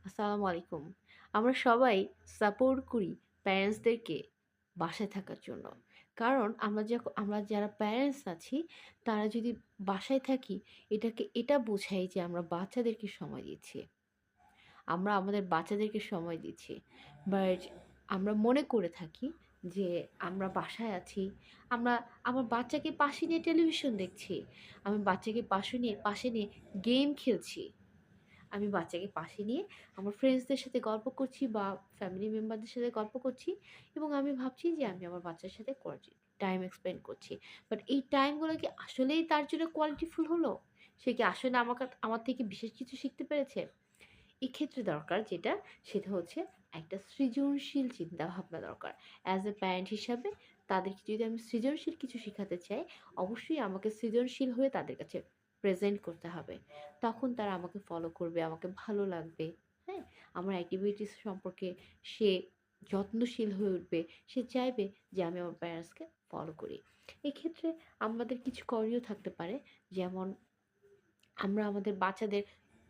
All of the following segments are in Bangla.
আসসালামু আলাইকুম। আমরা সবাই সাপোর্ট করি প্যারেন্টসদেরকে বাসায় থাকার জন্য। কারণ আমরা যারা প্যারেন্টস আছি, তারা যদি বাসায় থাকি, এটা বোঝায় যে আমরা বাচ্চাদেরকে সময় দিচ্ছি। আমরা আমাদের বাচ্চাদেরকে সময় দিচ্ছি। বাট আমরা মনে করে থাকি যে আমরা বাসায় আছি। আমরা আমার বাচ্চাকে পাশে নিয়ে টেলিভিশন দেখছি। আমি বাচ্চাকে পাশে নিয়ে গেম খেলছি। আমি বাচ্চাকে পাশে নিয়ে আমার ফ্রেন্ডসদের সাথে গল্প করছি বা ফ্যামিলি মেম্বারদের সাথে গল্প করছি এবং আমি ভাবছি যে আমি আমার বাচ্চার সাথে কোয়ালিটি টাইম স্পেন্ড করছি। বাট এই টাইমগুলো কি আসলেই তার জন্য কোয়ালিটিফুল হলো? সে কি আসলে আমার থেকে বিশেষ কিছু শিখতে পেরেছে? এক্ষেত্রে দরকার যেটা, সেটা হচ্ছে একটা সৃজনশীল চিন্তাভাবনা দরকার। অ্যাজ এ প্যারেন্ট হিসাবে তাদেরকে যদি আমি সৃজনশীল কিছু শিখাতে চাই, অবশ্যই আমাকে সৃজনশীল হয়ে তাদের কাছে প্রেজেন্ট করতে হবে। তখন তারা আমাকে ফলো করবে, আমাকে ভালো লাগবে, হ্যাঁ? আমার অ্যাক্টিভিটিস সম্পর্কে সে যত্নশীল হয়ে উঠবে। সে চাইবে যে আমি আমার প্যারেন্টসকে ফলো করি। এক্ষেত্রে আমাদের কিছু করণীয় থাকতে পারে। যেমন আমরা আমাদের বাচ্চাদের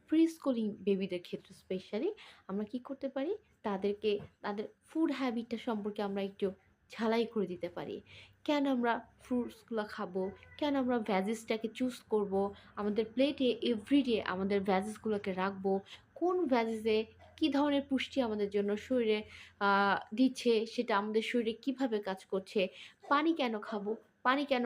প্রি-স্কুলিং বেবিদের ক্ষেত্রে স্পেশালি আমরা কি করতে পারি? তাদেরকে তাদের ফুড হ্যাবিটটা সম্পর্কে আমরা একটু ঝালাই করে দিতে পারি। কেন আমরা ফ্রুটসগুলা খাবো? কেন আমরা ভেজিসটাকে চুজ করবো? আমাদের প্লেটে এভরিডে আমাদের ভেজিসগুলোকে রাখবো। কোন ভেজিসে কী ধরনের পুষ্টি আমাদের জন্য শরীরে আ দিচ্ছে, সেটা আমাদের শরীরে কিভাবে কাজ করছে? পানি কেন খাবো? পানি কেন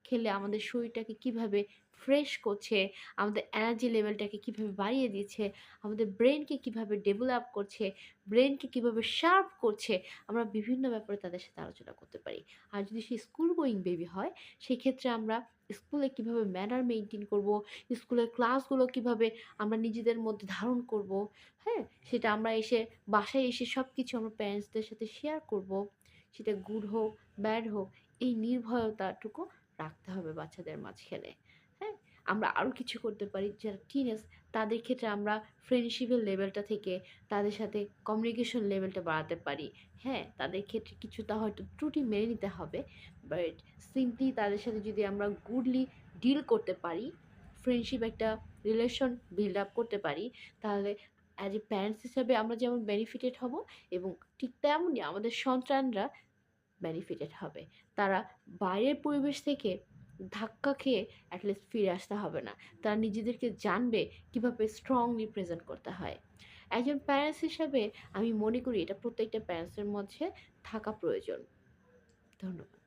খেলে আমাদের শরীরটাকে কিভাবে ফ্রেশ করছে? আমাদের এনার্জি লেভেলটাকে কিভাবে বাড়িয়ে দিচ্ছে, আমাদের ব্রেনকে কিভাবে ডেভেলপ করছে, ব্রেনকে কিভাবে শার্প করছে, আমরা বিভিন্ন ব্যাপারে তাদের সাথে আলোচনা করতে পারি। আর যদি সে স্কুল গোয়িং বেবি হয়, সেক্ষেত্রে আমরা স্কুলে কিভাবে ম্যানার মেইনটেইন করব, স্কুলের ক্লাসগুলো কিভাবে আমরা নিজেদের মধ্যে ধারণ করব, হ্যাঁ? সেটা আমরা বাসায় এসে সবকিছু আমরা প্যারেন্টসদের সাথে শেয়ার করব। সেটা গুড হোক, ব্যাড হোক, এই নির্ভরতাটুকু রাখতে হবে বাচ্চাদের মাঝখানে। হ্যাঁ? আমরা আরও কিছু করতে পারি যারা টিনেজ, তাদের ক্ষেত্রে আমরা ফ্রেন্ডশিপের লেভেলটা থেকে তাদের সাথে কমিউনিকেশন লেভেলটা বাড়াতে পারি। হ্যাঁ, তাদের ক্ষেত্রে কিছুটা হয়তো ত্রুটি মেনে নিতে হবে। বাট সিম্পলি তাদের সাথে যদি আমরা গুডলি ডিল করতে পারি, ফ্রেন্ডশিপ একটা রিলেশন বিল্ড আপ করতে পারি, তাহলে অ্যাজ এ প্যারেন্টস হিসাবে আমরা যেমন বেনিফিটেড হব এবং ঠিক তেমনই আমাদের সন্তানরা বেনিফিটেড হবে। তারা বাইরের পরিবেশ থেকে ধাক্কা খেয়ে এটলিস্ট ফিরে আসতে হবে না। তারা নিজেদেরকে জানবে কিভাবে স্ট্রংলি প্রেজেন্ট করতে হয়। একজন প্যারেন্টস হিসাবে আমি মনে করি এটা প্রত্যেকটা প্যারেন্টসের মধ্যে থাকা প্রয়োজন। ধন্যবাদ।